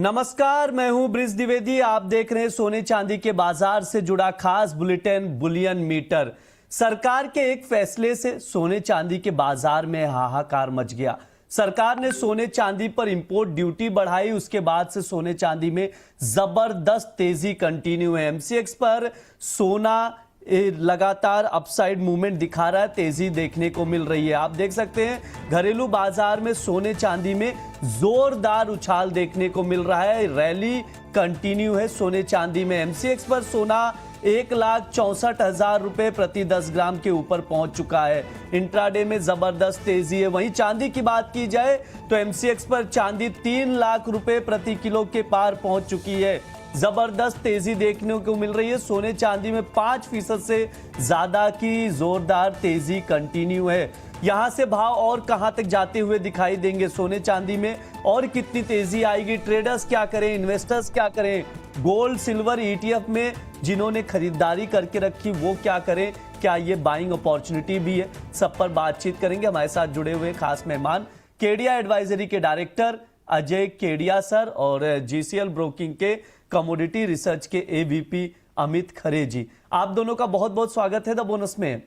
नमस्कार, मैं हूं ब्रिज द्विवेदी। आप देख रहे हैं सोने चांदी के बाजार से जुड़ा खास बुलेटिन बुलियन मीटर। सरकार के एक फैसले से सोने चांदी के बाजार में हाहाकार मच गया। सरकार ने सोने चांदी पर इंपोर्ट ड्यूटी बढ़ाई, उसके बाद से सोने चांदी में जबरदस्त तेजी कंटिन्यू है। एमसीएक्स पर सोना लगातार अपसाइड मूवमेंट दिखा रहा है, तेजी देखने को मिल रही है। आप देख सकते हैं घरेलू बाजार में सोने चांदी में जोरदार उछाल देखने को मिल रहा है। रैली कंटिन्यू है सोने चांदी में। एमसीएक्स पर सोना 1,64,000 रुपए प्रति 10 ग्राम के ऊपर पहुंच चुका है। इंट्राडे में जबरदस्त तेजी है। वहीं चांदी की बात की जाए तो एमसीएक्स पर चांदी 3 लाख रुपए प्रति किलो के पार पहुंच चुकी है। जबरदस्त तेजी देखने को मिल रही है। सोने चांदी में 5% से ज्यादा की जोरदार तेजी कंटिन्यू है। यहां से भाव और कहां तक जाते हुए दिखाई देंगे, सोने चांदी में और कितनी तेजी आएगी, ट्रेडर्स क्या करें, इन्वेस्टर्स क्या करें, गोल्ड सिल्वर ईटीएफ में जिन्होंने खरीदारी करके रखी वो क्या करें, क्या ये बाइंग अपॉर्चुनिटी भी है, सब पर बातचीत करेंगे। हमारे साथ जुड़े हुए खास मेहमान केडिया एडवाइजरी के डायरेक्टर अजय केडिया सर और जीसीएल ब्रोकिंग के कमोडिटी रिसर्च के एवीपी अमित खरे जी। आप दोनों का बहुत बहुत स्वागत है द बोनस में।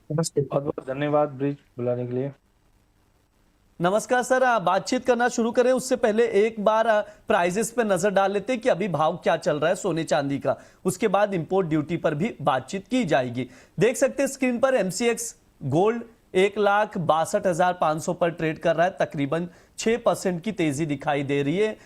बहुत बहुत धन्यवाद ब्रिज बुलाने के लिए। नमस्कार सर, बातचीत करना शुरू करें उससे पहले एक बार प्राइजेस पे नजर डाल लेते हैं कि अभी भाव क्या चल रहा है सोने चांदी का। उसके बाद इंपोर्ट ड्यूटी पर भी बातचीत की जाएगी। देख सकते हैं स्क्रीन पर एमसीएक्स गोल्ड 1,62,500 पर ट्रेड कर रहा है, तकरीबन 6% की तेजी दिखाई दे रही है।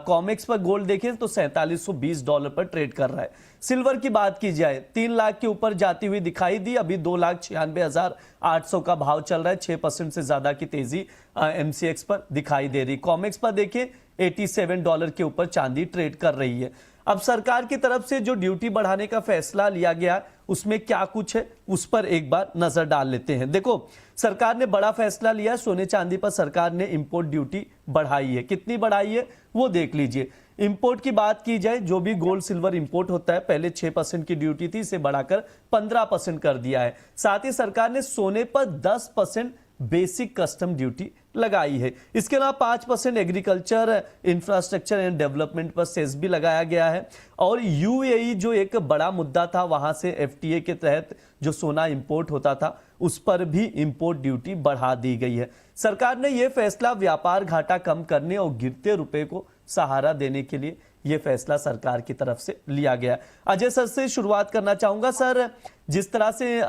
कॉमेक्स पर गोल्ड देखें तो $4720 पर ट्रेड कर रहा है। सिल्वर की बात की जाए 3 लाख के ऊपर जाती हुई दिखाई दी, अभी 2,96,800 का भाव चल रहा है। 6% से ज्यादा की तेजी एमसीएक्स पर दिखाई दे रही। कॉमेक्स पर देखें $87 के ऊपर चांदी ट्रेड कर रही है। अब सरकार की तरफ से जो ड्यूटी बढ़ाने का फैसला लिया गया उसमें क्या कुछ है उस पर एक बार नजर डाल लेते हैं। देखो, सरकार ने बड़ा फैसला लिया। सोने चांदी पर सरकार ने इंपोर्ट ड्यूटी बढ़ाई है। कितनी बढ़ाई है वो देख लीजिए। इंपोर्ट की बात की जाए, जो भी गोल्ड सिल्वर इंपोर्ट होता है पहले 6% की ड्यूटी थी, इसे बढ़ाकर 15% कर दिया है। साथ ही सरकार ने सोने पर 10% बेसिक कस्टम ड्यूटी लगाई है। इसके अलावा 5% एग्रीकल्चर इंफ्रास्ट्रक्चर एंड डेवलपमेंट पर सेस भी लगाया गया है। और यूएई जो एक बड़ा मुद्दा था, वहां से एफटीए के तहत जो सोना इंपोर्ट होता था उस पर भी इंपोर्ट ड्यूटी बढ़ा दी गई है। सरकार ने यह फैसला व्यापार घाटा कम करने और गिरते रुपए को सहारा देने के लिए यह फैसला सरकार की तरफ से लिया गया। अजय सर से शुरुआत करना चाहूंगा। सर, जिस तरह से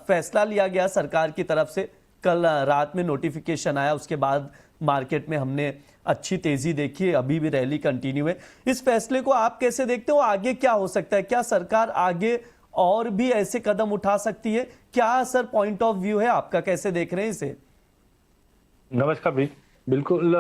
फैसला लिया गया सरकार की तरफ से, कल रात में नोटिफिकेशन आया, उसके बाद मार्केट में हमने अच्छी तेजी देखी है, अभी भी रैली कंटिन्यू है। इस फैसले को आप कैसे देखते हो? आगे क्या हो सकता है? क्या सरकार आगे और भी ऐसे कदम उठा सकती है? क्या सर पॉइंट ऑफ व्यू है आपका, कैसे देख रहे हैं इसे? नमस्कार ब्रिज। बिल्कुल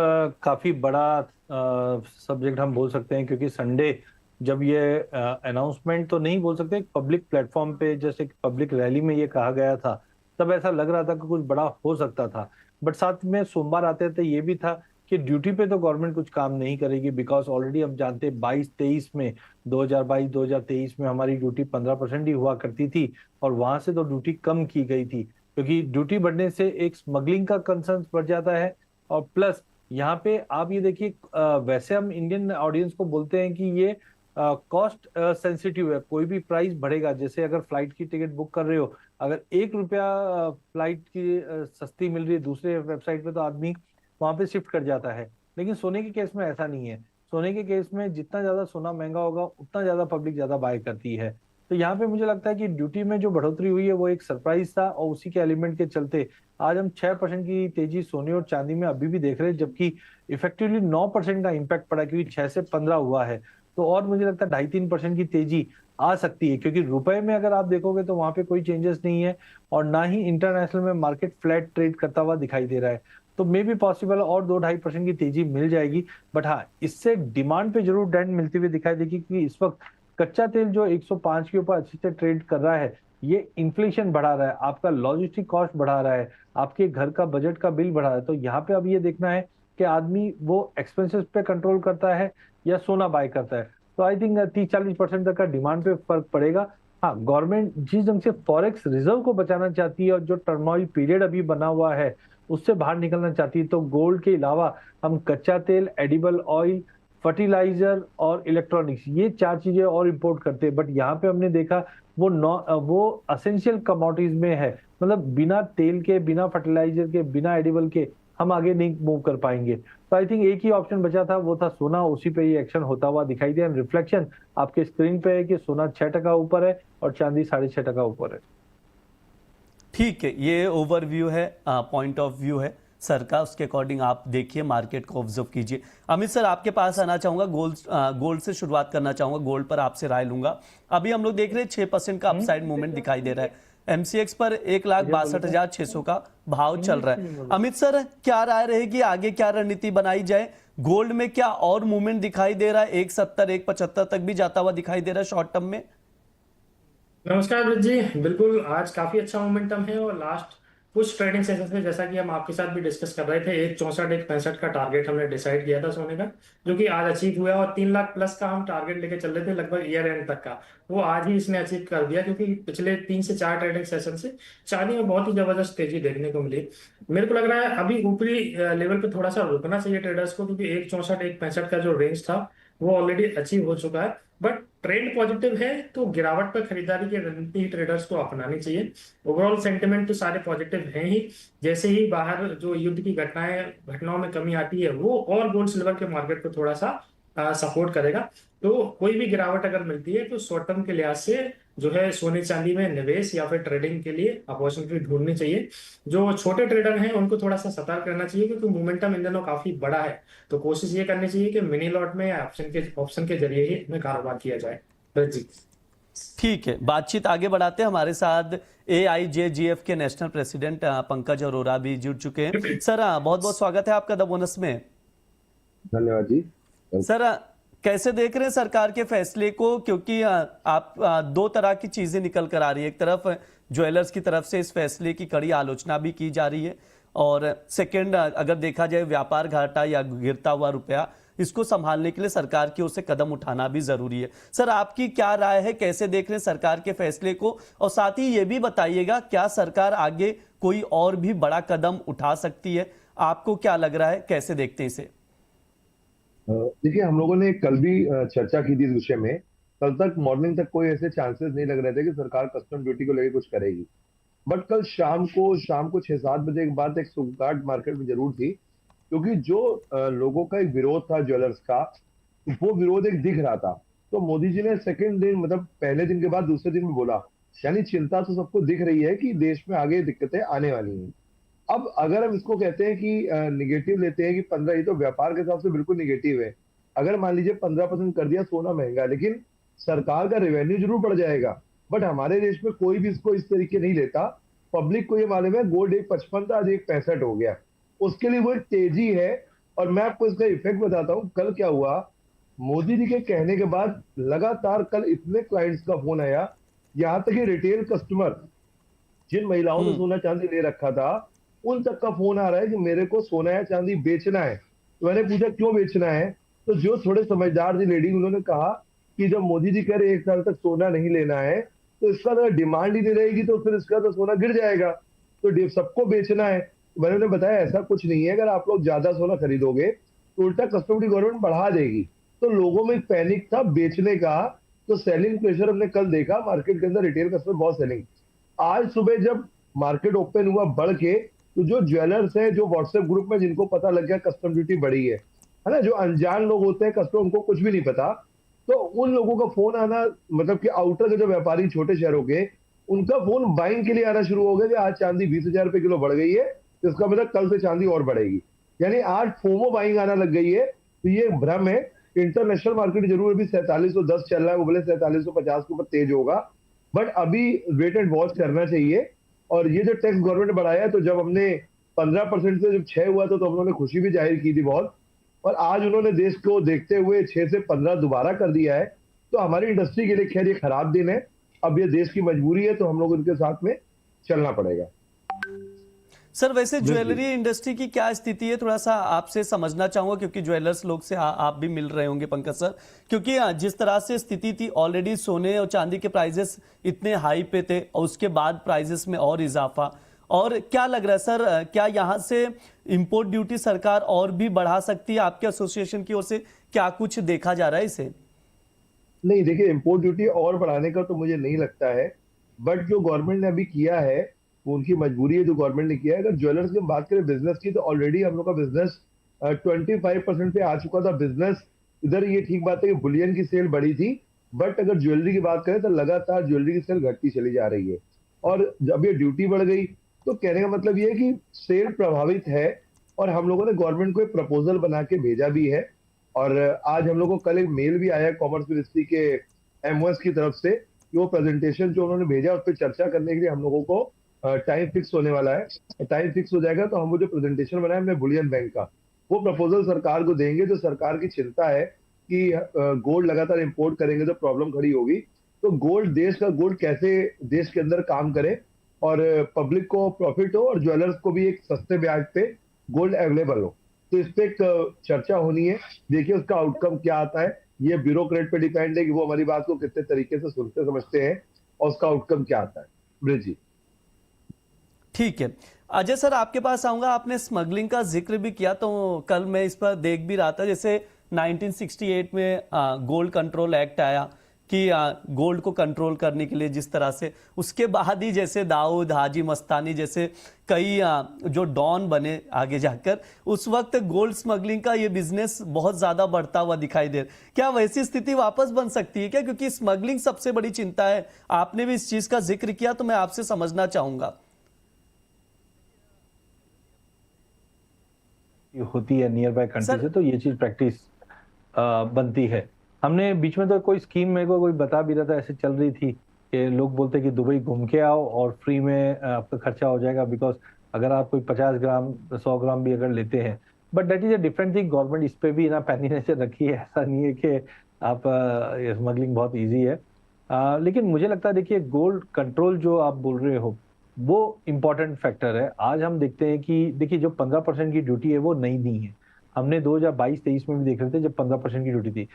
काफी बड़ा सब्जेक्ट हम बोल सकते हैं, क्योंकि संडे जब ये अनाउंसमेंट तो नहीं बोल सकते, पब्लिक प्लेटफॉर्म पे जैसे पब्लिक रैली में ये कहा गया था, तब ऐसा लग रहा था कि कुछ बड़ा हो सकता था। बट साथ में सोमवार आते थे ये भी था कि ड्यूटी पे तो गवर्नमेंट कुछ काम नहीं करेगी, बिकॉज ऑलरेडी हम जानते हैं 22-23 में 2022-2023 में हमारी ड्यूटी 15% ही हुआ करती थी, और वहां से तो ड्यूटी कम की गई थी, क्योंकि ड्यूटी बढ़ने से एक स्मगलिंग का कंसर्न बढ़ जाता है। और प्लस यहाँ पे आप ये देखिए, वैसे हम इंडियन ऑडियंस को बोलते हैं कि ये कॉस्ट सेंसिटिव है, कोई भी प्राइस बढ़ेगा। जैसे अगर फ्लाइट की टिकट बुक कर रहे हो, अगर 1 रुपया फ्लाइट की सस्ती मिल रही है दूसरे वेबसाइट पे, तो आदमी वहां पे शिफ्ट कर जाता है। लेकिन सोने के केस में ऐसा नहीं है। सोने के केस में जितना ज्यादा सोना महंगा होगा उतना ज्यादा पब्लिक ज्यादा बाय करती है। तो यहाँ पे मुझे लगता है कि ड्यूटी में जो बढ़ोतरी हुई है वो एक सरप्राइज था, और उसी के एलिमेंट के चलते आज हम 6% की तेजी सोने और चांदी में अभी भी देख रहे हैं, जबकि इफेक्टिवली 9% का इम्पैक्ट पड़ा, क्योंकि 6 से 15 हुआ है। तो और मुझे लगता है 2.5-3% की तेजी आ सकती है, क्योंकि रुपए में अगर आप देखोगे तो वहां पे कोई चेंजेस नहीं है, और ना ही इंटरनेशनल में मार्केट फ्लैट ट्रेड करता हुआ दिखाई दे रहा है। तो मे भी पॉसिबल और 2-2.5% की तेजी मिल जाएगी। बट हाँ, इससे डिमांड पे जरूर डेंट मिलती हुई दिखाई देगी, क्योंकि इस वक्त कच्चा तेल जो 105 के ऊपर अच्छे से ट्रेड कर रहा है, ये इन्फ्लेशन बढ़ा रहा है, आपका लॉजिस्टिक कॉस्ट बढ़ा रहा है, आपके घर का बजट का बिल बढ़ा रहा है। तो यहाँ पे अब ये देखना है कि आदमी वो एक्सपेंसेस पे कंट्रोल करता है या सोना बाय करता है। तो आई थिंक 30-40% तक का डिमांड पे फर्क पड़ेगा। हाँ, गवर्नमेंट जिस ढंग से फॉरेक्स रिजर्व को बचाना चाहती है और जो टर्मोइल पीरियड अभी बना हुआ है उससे बाहर निकलना चाहती है, तो गोल्ड के अलावा हम कच्चा तेल, एडिबल ऑयल फर्टिलाइजर और इलेक्ट्रॉनिक्स, ये 4 चीजें और इंपोर्ट करते हैं। बट यहाँ पे हमने देखा वो असेंशियल कमोडिटीज में है, मतलब बिना तेल के, बिना फर्टिलाइजर के, बिना एडिबल के हम आगे नहीं मूव कर पाएंगे। तो आई थिंक एक ही ऑप्शन बचा था, वो था सोना। उसी पे ये एक्शन होता हुआ दिखाई दिया। रिफ्लेक्शन आपके स्क्रीन पे है कि सोना 6% ऊपर है और चांदी 6.5% ऊपर है। ठीक है, ये ओवरव्यू है, पॉइंट ऑफ व्यू है सर का, उसके अकॉर्डिंग आप देखिए, मार्केट को ऑब्जर्व कीजिए। अमित सर, आपके पास आना चाहूंगा, गोल्ड से शुरुआत करना चाहूंगा, गोल्ड पर आपसे राय लूंगा। अभी हम लोग देख रहे हैं 6% का अपसाइड मूवमेंट दिखाई दे रहा है, एमसीएक्स पर 1,62,600 का भाव चल रहा है। अमित सर, क्या राय रहेगी, आगे क्या रणनीति बनाई जाए? गोल्ड में क्या और मूवमेंट दिखाई दे रहा है? 1,70 1,75 तक भी जाता हुआ दिखाई दे रहा है शॉर्ट टर्म में। नमस्कार ब्रिज जी, बिल्कुल आज काफी अच्छा मोमेंटम है और लास्ट कुछ ट्रेडिंग सेशंस में जैसा कि हम आपके साथ भी डिस्कस कर रहे थे, 1,64 1,65 का टारगेट हमने डिसाइड किया था सोने का, जो कि आज अचीव हुआ। और 3 लाख प्लस का हम टारगेट लेके चल रहे थे लगभग ईयर एंड तक का, वो आज ही इसने अचीव कर दिया, क्योंकि पिछले 3 से 4 ट्रेडिंग सेशन से चांदी में बहुत ही जबरदस्त तेजी देखने को मिली। मेरे को लग रहा है अभी ऊपरी लेवल पे थोड़ा सा रुकना चाहिए ट्रेडर्स को, क्योंकि 1,64 1,65 का जो रेंज था वो ऑलरेडी अचीव हो चुका है। बट ट्रेंड पॉजिटिव है तो गिरावट पर खरीदारी की रणनीति ट्रेडर्स को अपनानी चाहिए। ओवरऑल सेंटिमेंट तो सारे पॉजिटिव हैं ही। जैसे ही बाहर जो युद्ध की घटनाओं में कमी आती है, वो और गोल्ड सिल्वर के मार्केट को थोड़ा सा सपोर्ट करेगा। तो कोई भी गिरावट अगर मिलती है तो शॉर्ट टर्म के लिहाज से जो है सोने चांदी में निवेश या फिर ट्रेडिंग के लिए अपॉर्चुनिटी ढूंढनी चाहिए। जो छोटे ट्रेडर हैं उनको थोड़ा सा सतर्क रहना चाहिए, क्योंकि मोमेंटम इन दिनों काफी बड़ा है। तो कोशिश ये करनी चाहिए कि मिनी लॉट में या ऑप्शन के जरिए ही इसमें कारोबार किया जाए। जी ठीक है, बातचीत आगे बढ़ाते हैं। हमारे साथ AIJGF के नेशनल प्रेसिडेंट पंकज अरोरा भी जुड़ चुके हैं। सर, बहुत बहुत स्वागत है आपका द बोनस में। धन्यवाद जी। सर, कैसे देख रहे हैं सरकार के फैसले को? क्योंकि आप दो तरह की चीजें निकल कर आ रही है। एक तरफ ज्वेलर्स की तरफ से इस फैसले की कड़ी आलोचना भी की जा रही है, और सेकंड, अगर देखा जाए व्यापार घाटा या गिरता हुआ रुपया, इसको संभालने के लिए सरकार की ओर से कदम उठाना भी जरूरी है। सर, आपकी क्या राय है, कैसे देख रहे हैं सरकार के फैसले को? और साथ ही ये भी बताइएगा, क्या सरकार आगे कोई और भी बड़ा कदम उठा सकती है? आपको क्या लग रहा है, कैसे देखते हैं इसे? देखिए, हम लोगों ने कल भी चर्चा की थी इस विषय में। कल तक मॉर्निंग तक कोई ऐसे चांसेस नहीं लग रहे थे कि सरकार कस्टम ड्यूटी को लेकर कुछ करेगी। बट कल शाम को 6-7 बजे के बाद एक सुगबुगाहट मार्केट में जरूर थी, क्योंकि जो लोगों का एक विरोध था ज्वेलर्स का, वो विरोध एक दिख रहा था। तो मोदी जी ने सेकंड दिन, मतलब पहले दिन के बाद दूसरे दिन में बोला, यानी चिंता तो सबको दिख रही है कि देश में आगे दिक्कतें आने वाली हैं। अब अगर हम इसको कहते हैं कि निगेटिव लेते हैं कि 15, ये तो व्यापार के हिसाब से बिल्कुल निगेटिव है। अगर मान लीजिए 15% कर दिया, सोना महंगा, लेकिन सरकार का रेवेन्यू जरूर बढ़ जाएगा। बट हमारे देश में कोई भी इसको इस तरीके नहीं लेता। पब्लिक को ये मालूम है गोल्ड 1,55 था, आज 1,65 हो गया, उसके लिए वो एक तेजी है। और मैं आपको इसका इफेक्ट बताता हूँ। कल क्या हुआ, मोदी जी के कहने के बाद लगातार कल इतने क्लाइंट्स का फोन आया, यहाँ तक कि रिटेल कस्टमर, जिन महिलाओं ने सोना चांदी ले रखा था, उन तक का फोन आ रहा है कि मेरे को सोना या चांदी बेचना है। तो मैंने पूछा क्यों बेचना है, तो जो थोड़े समझदार थी लेडी, उन्होंने कहा कि जब मोदी जी कह रहे 1 साल तक सोना नहीं लेना है, तो इसका अगर डिमांड ही नहीं रहेगी तो फिर इसका तो सोना गिर जाएगा, तो सबको बेचना है। मैंने उन्हें बताया ऐसा कुछ नहीं है, अगर आप लोग ज्यादा सोना खरीदोगे तो उल्टा कस्टम ड्यूटी गवर्नमेंट बढ़ा देगी। तो लोगों में पैनिक था बेचने का, तो सेलिंग प्रेशर हमने कल देखा मार्केट के अंदर, रिटेल कस्टमर बहुत सेलिंग। आज सुबह जब मार्केट ओपन हुआ बढ़ के, तो जो ज्वेलर्स हैं, जो व्हाट्सएप ग्रुप में जिनको पता लग गया कस्टम ड्यूटी बढ़ी है ना, जो अनजान लोग होते हैं कस्टमर, उनको कुछ भी नहीं पता, तो उन लोगों का फोन आना, मतलब कि आउटर के जो व्यापारी छोटे शहरों के, उनका फोन बाइंग के लिए आना शुरू हो गया कि आज चांदी 20,000 रुपए किलो बढ़ गई है, तो इसका मतलब कल से चांदी और बढ़ेगी। यानी आज फोमो बाइंग आना लग गई है। तो ये भ्रम है। इंटरनेशनल मार्केट जरूर अभी 4710 चल रहा है, वो बोले 4750 के ऊपर तेज होगा, बट अभी वेट एंड वॉच करना चाहिए। और ये जो टैक्स गवर्नमेंट बढ़ाया है, तो जब हमने 15% से जब 6 हुआ तो हम लोगों ने खुशी भी जाहिर की थी बहुत, और आज उन्होंने देश को देखते हुए 6 से 15 दोबारा कर दिया है। तो हमारी इंडस्ट्री के लिए खैर ये खराब दिन है। अब ये देश की मजबूरी है, तो हम लोग उनके साथ में चलना पड़ेगा। सर, वैसे ज्वेलरी इंडस्ट्री की क्या स्थिति है, थोड़ा सा आपसे समझना चाहूंगा, क्योंकि ज्वेलर्स लोग से आप भी मिल रहे होंगे पंकज सर। क्योंकि जिस तरह से स्थिति थी, ऑलरेडी सोने और चांदी के प्राइजेस इतने हाई पे थे, और उसके बाद प्राइजेस में और इजाफा, और क्या लग रहा है सर, क्या यहाँ से इंपोर्ट ड्यूटी सरकार और भी बढ़ा सकती है? आपके एसोसिएशन की ओर से क्या कुछ देखा जा रहा है इसे? नहीं देखिए, इंपोर्ट ड्यूटी और बढ़ाने का तो मुझे नहीं लगता है, बट जो गवर्नमेंट ने अभी किया है वो उनकी मजबूरी है जो गवर्नमेंट ने किया है। अगर ज्वेलर्स की हम बात करें बिजनेस की, तो ऑलरेडी हम लोग का बिजनेस 25% पे आ चुका था बिजनेस इधर। ये ठीक बात है कि बुलियन की सेल बढ़ी थी, बट अगर ज्वेलरी की बात करें तो लगातार ज्वेलरी की सेल घटती चली जा रही है। और जब ये ड्यूटी बढ़ गई तो कहने का मतलब ये है कि सेल प्रभावित है, और हम लोगों ने गवर्नमेंट को एक प्रपोजल बना के भेजा भी है। और आज हम लोग को कल एक मेल भी आया कॉमर्स मिनिस्ट्री के एमओएस की तरफ से कि वो प्रेजेंटेशन जो उन्होंने भेजा उस पर चर्चा करने के लिए हम लोगों को टाइम फिक्स होने वाला है। टाइम फिक्स हो जाएगा तो हम वो जो प्रेजेंटेशन बनाया हमने बुलियन बैंक का, वो प्रपोजल सरकार को देंगे। जो सरकार की चिंता है कि गोल्ड लगातार इंपोर्ट करेंगे तो प्रॉब्लम खड़ी होगी, तो गोल्ड, देश का गोल्ड कैसे देश के अंदर काम करे और पब्लिक को प्रॉफिट हो और ज्वेलर्स को भी एक सस्ते ब्याज पे गोल्ड अवेलेबल हो, तो इस पे एक चर्चा होनी है। देखिए उसका आउटकम क्या आता है, ये ब्यूरोक्रेट पे डिपेंड है कि वो हमारी बात को कितने तरीके से सुनते समझते हैं और उसका आउटकम क्या आता है। ब्रिज जी। ठीक है, अजय सर आपके पास आऊंगा। आपने स्मगलिंग का जिक्र भी किया, तो कल मैं इस पर देख भी रहा था, जैसे 1968 में गोल्ड कंट्रोल एक्ट आया कि गोल्ड को कंट्रोल करने के लिए, जिस तरह से उसके बाद ही जैसे दाऊद हाजी मस्तानी जैसे कई जो डॉन बने आगे जाकर, उस वक्त गोल्ड स्मगलिंग का ये बिजनेस बहुत ज्यादा बढ़ता हुआ दिखाई दे रहा। क्या वैसी स्थिति वापस बन सकती है क्या? क्योंकि स्मगलिंग सबसे बड़ी चिंता है, आपने भी इस चीज का जिक्र किया, तो मैं आपसे समझना चाहूंगा। होती है नियर बाय कंट्री से, तो ये चीज प्रैक्टिस बनती है। हमने बीच में तो कोई स्कीम मेरे को कोई बता भी रहा था, ऐसे चल रही थी कि लोग बोलते कि दुबई घूम के आओ और फ्री में आपका खर्चा हो जाएगा, बिकॉज अगर आप कोई 50 ग्राम 100 ग्राम भी अगर लेते हैं। But that is a different thing. Government इस पे भी ना पैनी नजर रखी है, ऐसा नहीं है कि आप स्मगलिंग बहुत ईजी है। लेकिन मुझे लगता है देखिए, गोल्ड कंट्रोल जो आप बोल रहे हो वो इम्पोर्टेंट फैक्टर है। आज हम देखते हैं कि देखिए जो 15% की ड्यूटी है वो नई नहीं है। हमने 2022-23 में भी देख रहे थे जब 15% की ड्यूटी थी।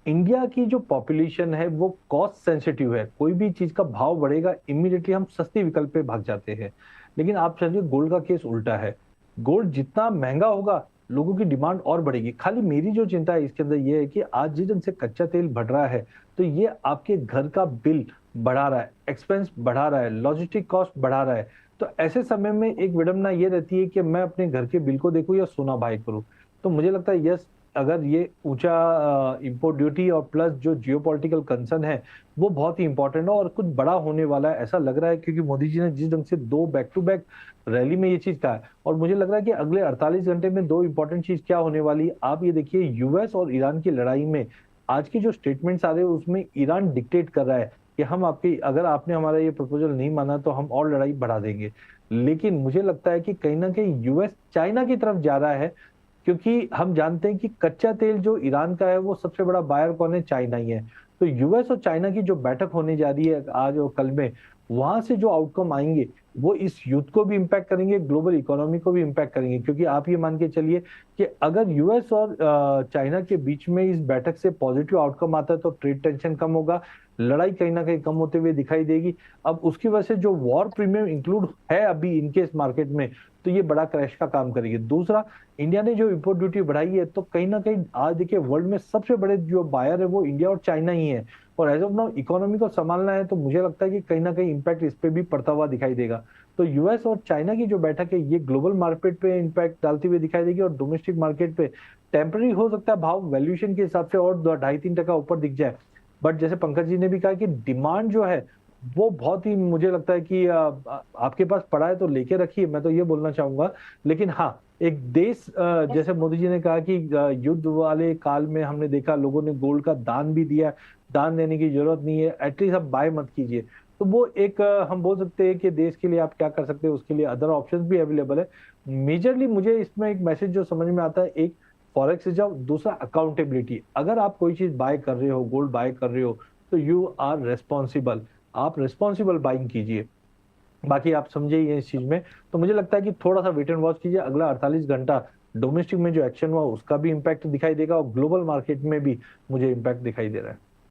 इंडिया की जो पॉपुलेशन है वो कॉस्ट सेंसिटिव है, कोई भी चीज का भाव बढ़ेगा इमीडिएटली हम सस्ती विकल्प पे भाग जाते हैं। लेकिन आप समझिए गोल्ड का केस उल्टा है। गोल्ड जितना महंगा होगा लोगों की डिमांड और बढ़ेगी। खाली मेरी जो चिंता है इसके अंदर ये है कि आज जिस ढंग से कच्चा तेल बढ़ रहा है तो ये आपके घर का बिल बढ़ा रहा है, एक्सपेंस बढ़ा रहा है, लॉजिस्टिक कॉस्ट बढ़ा रहा है। तो ऐसे समय में एक विडंबना ये रहती है कि मैं अपने घर के बिल को देखूं या सोना बाय करूं। तो मुझे लगता है यस, अगर ये ऊंचा इंपोर्ट ड्यूटी और प्लस जो जियोपॉलिटिकल कंसर्न है वो बहुत ही इंपॉर्टेंट है और कुछ बड़ा होने वाला है ऐसा लग रहा है, क्योंकि मोदी जी ने जिस ढंग से 2 बैक टू बैक रैली में ये चीज कहा है। और मुझे लग रहा है कि अगले 48 घंटे में 2 इंपॉर्टेंट चीज क्या होने वाली है। आप ये देखिए, यूएस और ईरान की लड़ाई में आज की जो स्टेटमेंट्स आ रहे हैं उसमें ईरान डिक्टेट कर रहा है कि हम आपकी, अगर आपने हमारा ये प्रपोजल नहीं माना तो हम और लड़ाई बढ़ा देंगे। लेकिन मुझे लगता है कि कहीं ना कहीं यूएस चाइना की तरफ जा रहा है, क्योंकि हम जानते हैं कि कच्चा तेल जो ईरान का है वो सबसे बड़ा बायर कौन है? चाइना ही है। तो यूएस और चाइना की जो बैठक होने जा रही है आज और कल में, वहां से जो आउटकम आएंगे वो इस युद्ध को भी इम्पैक्ट करेंगे, ग्लोबल इकोनॉमी को भी इम्पैक्ट करेंगे। क्योंकि आप ये मान के चलिए कि अगर यूएस और चाइना के बीच में इस बैठक से पॉजिटिव आउटकम आता है तो ट्रेड टेंशन कम होगा, लड़ाई कहीं ना कहीं कम होते हुए दिखाई देगी। अब उसकी वजह से जो वॉर प्रीमियम इंक्लूड है अभी इनके इस मार्केट में, तो ये बड़ा क्रैश का काम करेगी। दूसरा, इंडिया ने जो इंपोर्ट ड्यूटी बढ़ाई है तो कहीं ना कहीं आज देखिए वर्ल्ड में सबसे बड़े जो बायर है वो इंडिया और चाइना ही है। और एज ऑफ नाउ इकोनॉमी को संभालना है तो मुझे लगता है कि कहीं ना कहीं इम्पैक्ट इस पे भी पड़ता हुआ दिखाई देगा। तो यूएस और चाइना की जो बैठक है ये ग्लोबल मार्केट पे इम्पैक्ट डालती हुई दिखाई देगी और डोमेस्टिक मार्केट पे टेम्पररी हो सकता है भाव वैल्यूएशन के हिसाब से और 2.5-3% ऊपर दिख जाए। बट जैसे पंकज जी ने भी कहा कि डिमांड जो है वो बहुत ही, मुझे लगता है कि आपके पास पड़ा है तो लेके रखिए, मैं तो ये बोलना चाहूंगा। लेकिन हाँ, एक देश जैसे मोदी जी ने कहा कि युद्ध वाले काल में हमने देखा लोगों ने गोल्ड का दान भी दिया, दान देने की जरूरत नहीं है, एटलीस्ट आप बाय मत कीजिए। तो वो एक हम बोल सकते हैं कि देश के लिए आप क्या कर सकते हैं, उसके लिए अदर ऑप्शंस भी अवेलेबल है। मेजरली मुझे इसमें एक मैसेज जो समझ में आता है, एक फॉरेक्स से जाओ, दूसरा अकाउंटेबिलिटी। अगर आप कोई चीज बाय कर रहे हो, गोल्ड बाय कर रहे हो, तो यू आर रेस्पॉन्सिबल, आप रिस्पॉन्सिबल बाइंग कीजिए। बाकी आप समझिए इस चीज में। तो मुझे लगता है कि थोड़ा सा वेट एंड वॉच कीजिए। अगला 48 घंटा डोमेस्टिक में जो एक्शन हुआ उसका भी इम्पैक्ट दिखाई देगा और ग्लोबल मार्केट में भी मुझे इम्पैक्ट दिखाई दे रहा है।